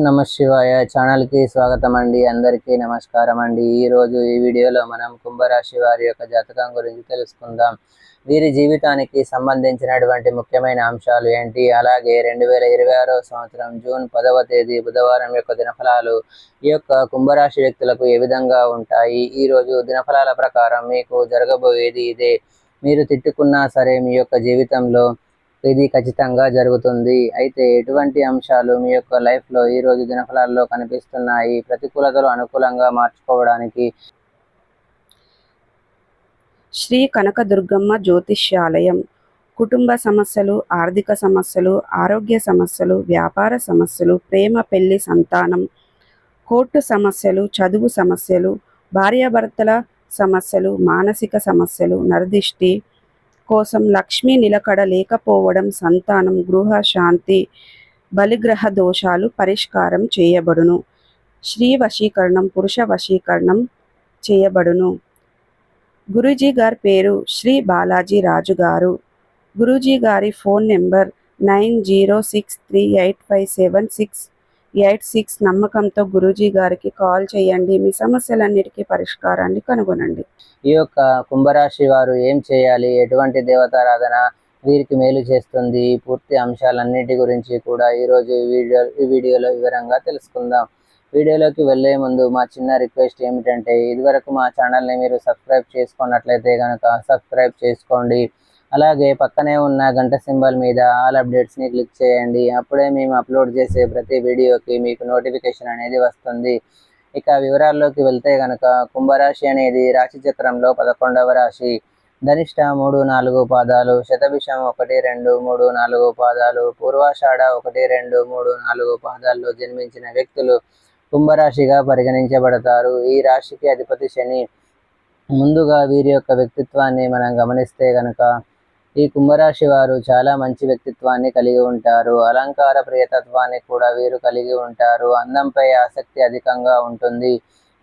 నమ శివాయ ఛానల్ కి స్వాగతం అండి. అందరికీ నమస్కారం అండి. ఈ రోజు ఈ వీడియోలో మనం కుంభరాశి వారి యొక్క జాతకం గురించి తెలుసుకుందాం. వీరి జీవితానికి సంబంధించినటువంటి ముఖ్యమైన అంశాలు ఏంటి, అలాగే 2026 సంవత్సరం జూన్ 10వ తేదీ బుధవారం యొక్క దినఫలాలు ఈ యొక్క కుంభరాశి వ్యక్తులకు ఏ విధంగా ఉంటాయి. ఈ రోజు దినఫలాల ప్రకారం మీకు జరగబోయేది ఇదే. మీరు తిట్టుకున్నా సరే మీ యొక్క జీవితంలో ఇది ఖచ్చితంగా జరుగుతుంది. అయితే ఎటువంటి అంశాలు మీ యొక్క లైఫ్లో ఈ రోజు దినఫలాల్లో కనిపిస్తున్నాయి, ప్రతికూలతలు అనుకూలంగా మార్చుకోవడానికి? శ్రీ కనకదుర్గమ్మ జ్యోతిష్యాలయం. కుటుంబ సమస్యలు, ఆర్థిక సమస్యలు, ఆరోగ్య సమస్యలు, వ్యాపార సమస్యలు, ప్రేమ, పెళ్లి, సంతానం, కోర్టు సమస్యలు, చదువు సమస్యలు, భార్యాభర్తల సమస్యలు, మానసిక సమస్యలు, నరదిష్టి కోసం, లక్ష్మీ నిలకడ లేకపోవడం, సంతానం, గృహ శాంతి, బలిగ్రహ దోషాలు పరిష్కారం చేయబడును. స్త్రీ వశీకరణం, పురుష వశీకరణం చేయబడును. గురూజీ గారి పేరు శ్రీ బాలాజీ రాజు గారు. గురూజీ గారి ఫోన్ నెంబర్ 9063857686. నమ్మకంతో గురూజీ గారికి కాల్ చేయండి. మీ సమస్యలన్నిటికీ పరిష్కారాన్ని కనుగొనండి. ఈ యొక్క కుంభరాశి వారు ఏం చేయాలి, ఎటువంటి దేవతారాధన వీరికి మేలు చేస్తుంది, పూర్తి అంశాలన్నిటి గురించి కూడా ఈరోజు ఈ వీడియోలో వివరంగా తెలుసుకుందాం. వీడియోలోకి వెళ్ళే ముందు మా చిన్న రిక్వెస్ట్ ఏమిటంటే, ఇదివరకు మా ఛానల్ని మీరు సబ్స్క్రైబ్ చేసుకున్నట్లయితే కనుక సబ్స్క్రైబ్ చేసుకోండి. అలాగే పక్కనే ఉన్న గంట సింబల్ మీద ఆల్ అప్డేట్స్ని క్లిక్ చేయండి. అప్పుడే మేము అప్లోడ్ చేసే ప్రతి వీడియోకి మీకు నోటిఫికేషన్ అనేది వస్తుంది. ఇక వివరాల్లోకి వెళ్తే కనుక, కుంభరాశి అనేది రాశి చక్రంలో 11వ రాశి. ధనిష్ట 3-4 పాదాలు, శతభిషం 1-2-3-4 పాదాలు, పూర్వాషాఢ 1-2-3-4 పాదాల్లో జన్మించిన వ్యక్తులు కుంభరాశిగా పరిగణించబడతారు. ఈ రాశికి అధిపతి శని. ముందుగా వీరి యొక్క వ్యక్తిత్వాన్ని మనం గమనిస్తే కనుక, ఈ కుంభరాశి వారు చాలా మంచి వ్యక్తిత్వాన్ని కలిగి ఉంటారు. అలంకార ప్రియతత్వాన్ని కూడా వీరు కలిగి ఉంటారు. అందంపై ఆసక్తి అధికంగా ఉంటుంది.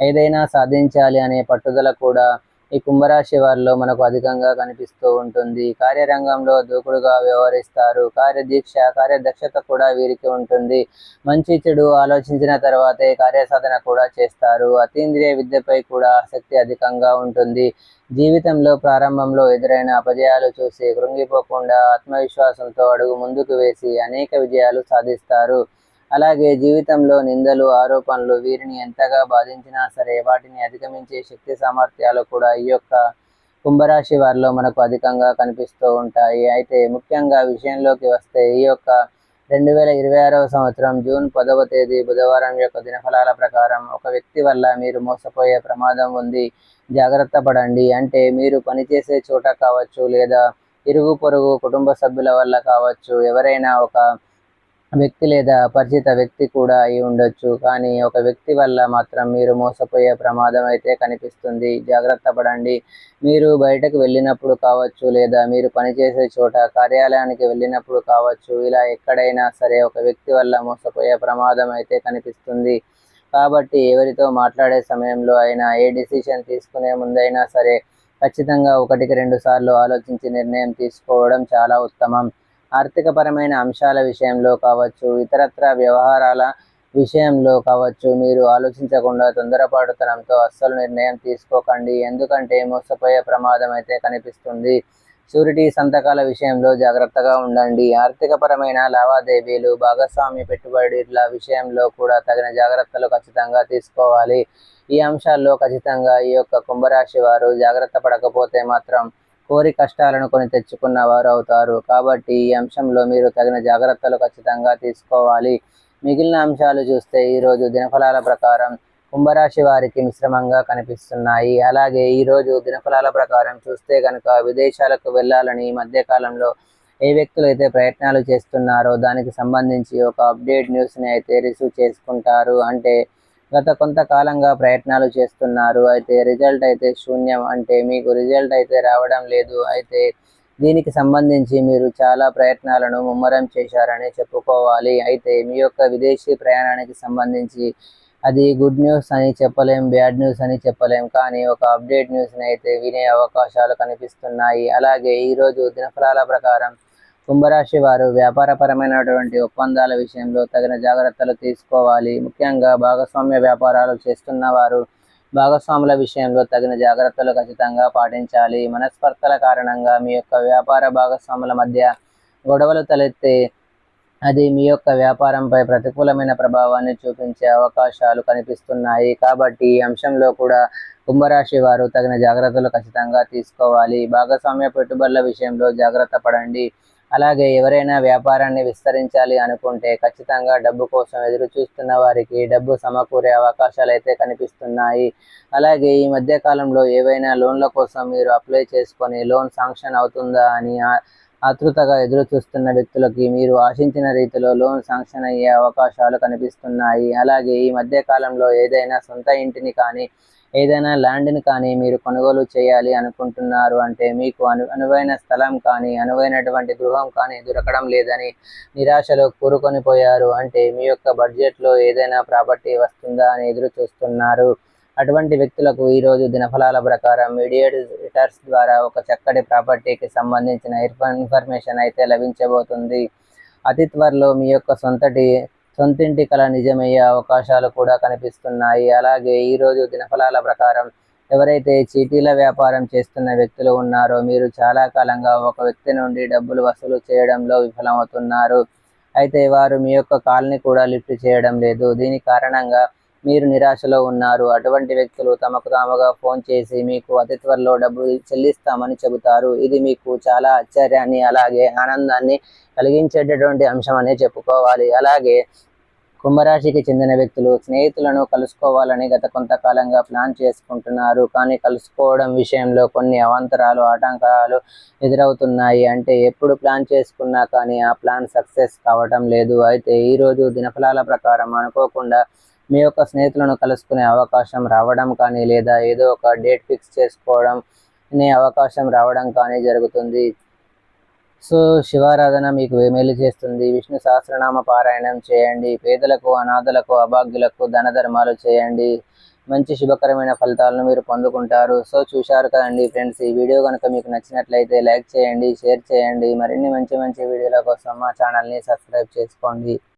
ఏదైనా సాధించాలి అనే పట్టుదల కూడా ఈ కుంభరాశి వారిలో మనకు అధికంగా కనిపిస్తూ ఉంటుంది. కార్యరంగంలో దూకుడుగా వ్యవహరిస్తారు. కార్యదీక్ష, కార్యదక్షత కూడా వీరికి ఉంటుంది. మంచి చెడు ఆలోచించిన తర్వాతే కార్యసాధన కూడా చేస్తారు. అతీంద్రియ విద్యపై కూడా ఆసక్తి అధికంగా ఉంటుంది. జీవితంలో ప్రారంభంలో ఎదురైన అపజయాలు చూసి కృంగిపోకుండా ఆత్మవిశ్వాసంతో అడుగు ముందుకు వేసి అనేక విజయాలు సాధిస్తారు. అలాగే జీవితంలో నిందలు, ఆరోపణలు వీరిని ఎంతగా బాధించినా సరే వాటిని అధిగమించే శక్తి సామర్థ్యాలు కూడా ఈ యొక్క కుంభరాశి వారిలో మనకు అధికంగా కనిపిస్తూ ఉంటాయి. అయితే ముఖ్యంగా విషయంలోకి వస్తే, ఈ యొక్క 2026 సంవత్సరం జూన్ 10వ తేదీ బుధవారం యొక్క దినఫలాల ప్రకారం ఒక వ్యక్తి వల్ల మీరు మోసపోయే ప్రమాదం ఉంది. జాగ్రత్త పడండి. అంటే మీరు పనిచేసే చోట కావచ్చు, లేదా ఇరుగు పొరుగు కుటుంబ సభ్యుల వల్ల కావచ్చు, ఎవరైనా ఒక వ్యక్తి లేదా అపరిచిత వ్యక్తి కూడా అయి ఉండొచ్చు. కానీ ఒక వ్యక్తి వల్ల మాత్రం మీరు మోసపోయే ప్రమాదం అయితే కనిపిస్తుంది. జాగ్రత్త పడండి. మీరు బయటకు వెళ్ళినప్పుడు కావచ్చు, లేదా మీరు పనిచేసే చోట కార్యాలయానికి వెళ్ళినప్పుడు కావచ్చు, ఇలా ఎక్కడైనా సరే ఒక వ్యక్తి వల్ల మోసపోయే ప్రమాదం అయితే కనిపిస్తుంది. కాబట్టి ఎవరితో మాట్లాడే సమయంలో అయినా, ఏ డిసిషన్ తీసుకునే ముందైనా సరే ఖచ్చితంగా 1-2 సార్లు ఆలోచించి నిర్ణయం తీసుకోవడం చాలా ఉత్తమం. ఆర్థికపరమైన అంశాల విషయంలో కావచ్చు, ఇతరత్ర వ్యవహారాల విషయంలో కావచ్చు, మీరు ఆలోచించకుండా తొందరపాటుతనంతో అస్సలు నిర్ణయం తీసుకోకండి. ఎందుకంటే మోసపోయే ప్రమాదం అయితే కనిపిస్తుంది. షూరిటీ సంతకాల విషయంలో జాగ్రత్తగా ఉండండి. ఆర్థికపరమైన లావాదేవీలు, భాగస్వామి పెట్టుబడుల విషయంలో కూడా తగిన జాగ్రత్తలు ఖచ్చితంగా తీసుకోవాలి. ఈ అంశాల్లో ఖచ్చితంగా ఈ యొక్క కుంభరాశి వారు జాగ్రత్త పడకపోతే మాత్రం కోరి కష్టాలను కొని తెచ్చుకున్న వారు అవుతారు. కాబట్టి ఈ అంశంలో మీరు తగిన జాగ్రత్తలు ఖచ్చితంగా తీసుకోవాలి. మిగిలిన అంశాలు చూస్తే, ఈరోజు దినఫలాల ప్రకారం కుంభరాశి వారికి మిశ్రమంగా కనిపిస్తున్నాయి. అలాగే ఈరోజు దినఫలాల ప్రకారం చూస్తే కనుక, విదేశాలకు వెళ్ళాలని ఈ మధ్యకాలంలో ఏ వ్యక్తులు అయితే ప్రయత్నాలు చేస్తున్నారో దానికి సంబంధించి ఒక అప్డేట్ న్యూస్ని అయితే రిసీవ్ చేసుకుంటారు. అంటే గత కొంతకాలంగా ప్రయత్నాలు చేస్తున్నారు, అయితే రిజల్ట్ అయితే శూన్యం. అంటే మీకు రిజల్ట్ అయితే రావడం లేదు. అయితే దీనికి సంబంధించి మీరు చాలా ప్రయత్నాలను ముమ్మరం చేశారని చెప్పుకోవాలి. అయితే మీ యొక్క విదేశీ ప్రయాణానికి సంబంధించి అది గుడ్ న్యూస్ అని చెప్పలేం, బ్యాడ్ న్యూస్ అని చెప్పలేం, కానీ ఒక అప్డేట్ న్యూస్ని అయితే వినే అవకాశాలు కనిపిస్తున్నాయి. అలాగే ఈరోజు దినఫలాల ప్రకారం కుంభరాశి వారు వ్యాపారపరమైనటువంటి ఒప్పందాల విషయంలో తగిన జాగ్రత్తలు తీసుకోవాలి. ముఖ్యంగా భాగస్వామ్య వ్యాపారాలు చేస్తున్న వారు భాగస్వాముల విషయంలో తగిన జాగ్రత్తలు ఖచ్చితంగా పాటించాలి. మనస్పర్ధల కారణంగా మీ యొక్క వ్యాపార భాగస్వాముల మధ్య గొడవలు తలెత్తే అది మీ యొక్క వ్యాపారంపై ప్రతికూలమైన ప్రభావాన్ని చూపించే అవకాశాలు కనిపిస్తున్నాయి. కాబట్టి ఈ అంశంలో కూడా కుంభరాశి వారు తగిన జాగ్రత్తలు ఖచ్చితంగా తీసుకోవాలి. భాగస్వామ్య పెట్టుబడుల విషయంలో జాగ్రత్త పడండి. అలాగే ఎవరైనా వ్యాపారాన్ని విస్తరించాలి అనుకుంటే ఖచ్చితంగా డబ్బు కోసం ఎదురు చూస్తున్న వారికి డబ్బు సమకూరే అవకాశాలు అయితే కనిపిస్తున్నాయి. అలాగే ఈ మధ్య కాలంలో ఏవైనా లోన్ల కోసం మీరు అప్లై చేసుకొని లోన్ శాంక్షన్ అవుతుందా అని ఆతృతగా ఎదురు చూస్తున్న వ్యక్తులకి మీరు ఆశించిన రీతిలో లోన్ శాంక్షన్ అయ్యే అవకాశాలు కనిపిస్తున్నాయి. అలాగే ఈ మధ్య కాలంలో ఏదైనా సొంత ఇంటిని కానీ ఏదైనా ల్యాండ్ని కానీ మీరు కొనుగోలు చేయాలి అనుకుంటున్నారు అంటే మీకు అనువైన స్థలం కానీ అనువైనటువంటి గృహం కానీ దొరకడం లేదని నిరాశలో కూరుకొని పోయారు అంటే మీ యొక్క బడ్జెట్లో ఏదైనా ప్రాపర్టీ వస్తుందా అని ఎదురు చూస్తున్నారు. అటువంటి వ్యక్తులకు ఈరోజు దినఫలాల ప్రకారం మీడియేటర్స్ ద్వారా ఒక చక్కటి ప్రాపర్టీకి సంబంధించిన ఇన్ఫర్మేషన్ అయితే లభించబోతుంది. అతి త్వరలో మీ యొక్క సొంతింటి కల నిజమయ్యే అవకాశాలు కూడా కనిపిస్తున్నాయి. అలాగే ఈరోజు దినఫలాల ప్రకారం ఎవరైతే చీటీల వ్యాపారం చేస్తున్న వ్యక్తులు ఉన్నారో మీరు చాలా కాలంగా ఒక వ్యక్తి నుండి డబ్బులు వసూలు చేయడంలో విఫలమవుతున్నారు. అయితే వారు మీ యొక్క కాల్ని కూడా లిఫ్ట్ చేయడం లేదు. దీని కారణంగా మీరు నిరాశలో ఉన్నారు. అటువంటి వ్యక్తులు తమకు తాముగా ఫోన్ చేసి మీకు అతి త్వరలో డబ్బులు చెల్లిస్తామని చెబుతారు. ఇది మీకు చాలా ఆశ్చర్యాన్ని అలాగే ఆనందాన్ని కలిగించేటటువంటి అంశం అనే చెప్పుకోవాలి. అలాగే కుంభరాశికి చెందిన వ్యక్తులు స్నేహితులను కలుసుకోవాలని గత కొంతకాలంగా ప్లాన్ చేసుకుంటున్నారు. కానీ కలుసుకోవడం విషయంలో కొన్ని అవాంతరాలు ఆటంకాలు ఎదురవుతున్నాయి. అంటే ఎప్పుడు ప్లాన్ చేసుకున్నా కానీ ఆ ప్లాన్ సక్సెస్ కావటం లేదు. అయితే ఈరోజు దినఫలాల ప్రకారం అనుకోకుండా మీ యొక్క స్నేహితులను కలుసుకునే అవకాశం రావడం కానీ లేదా ఏదో ఒక డేట్ ఫిక్స్ చేసుకోవడం అనే అవకాశం రావడం కానీ జరుగుతుంది. సో శివారాధన మీకు మేలు చేస్తుంది. విష్ణు సహస్రనామ పారాయణం చేయండి. పేదలకు అనాథలకు అభాగ్యులకు దాన ధర్మాలు చేయండి. మంచి శుభకరమైన ఫలితాలను మీరు పొందుకుంటారు. సో చూశారు కదండి ఫ్రెండ్స్, ఈ వీడియో కనుక మీకు నచ్చినట్లయితే లైక్ చేయండి, షేర్ చేయండి. మరిన్ని మంచి మంచి వీడియోల కోసం మా ఛానల్ని సబ్స్క్రైబ్ చేసుకోండి.